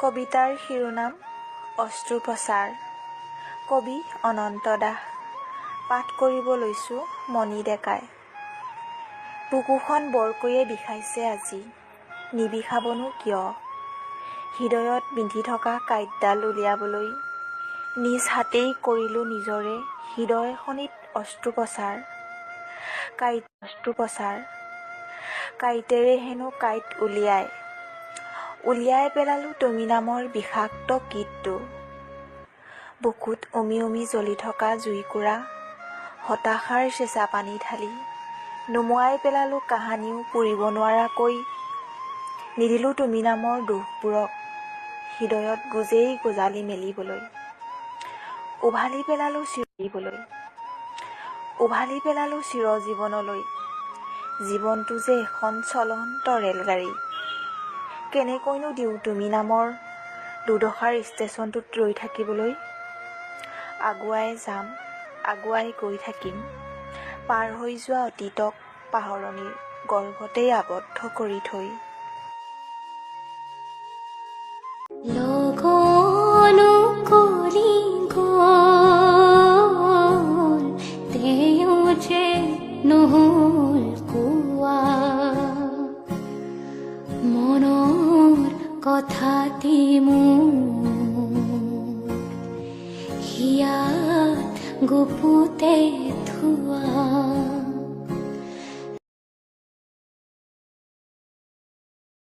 কবিতাৰ শিৰোনাম অস্ত্ৰোপচাৰ। কবি অনন্ত দাস। পাঠ কৰিব লৈছোঁ মণি ডেকাই। বুকুখন বৰকৈয়ে বিষাইছে আজি, নিবিষাবনো কিয়? হৃদয়ত বিন্ধি থকা কাঁইটডাল উলিয়াবলৈ নিজ হাতেই কৰিলোঁ নিজৰে হৃদয়খনিত অস্ত্ৰোপচাৰ। অস্ত্ৰোপচাৰ। কাঁইটেৰে হেনো কাঁইট উলিয়াই পেলালোঁ তুমি নামৰ বিষাক্ত কীটটো। বুকুত উমি উমি জ্বলি থকা জুইকুৰা, হতাশাৰ চেঁচা পানী ঢালি নুমুৱাই পেলালোঁ কাহানিও পুৰিব নোৱাৰাকৈ। নিদিলোঁ তুমি নামৰ দুখবোৰক হৃদয়ত গোজেই গজালি মেলিবলৈ। উভালি পেলালোঁ চিৰজীৱনলৈ। জীৱনটো যে এখন চলন্ত ৰেলগাড়ী। কেনেকৈনো দিওঁ তুমি নামৰ দুডশাৰ ষ্টেচনটোত ৰৈ থাকিবলৈ। আগুৱাই যাম, আগুৱাই গৈ থাকিম, পাৰ হৈ যোৱা অতীতক পাহৰণিৰ গৰ্ভতেই আবদ্ধ কৰি থৈ। লগনো কৰি গ'ল, তেওঁ যে নহ'ল কোৱা। মনৰ কথাটি মোৰ হিয়াত গুপুতে থোৱা।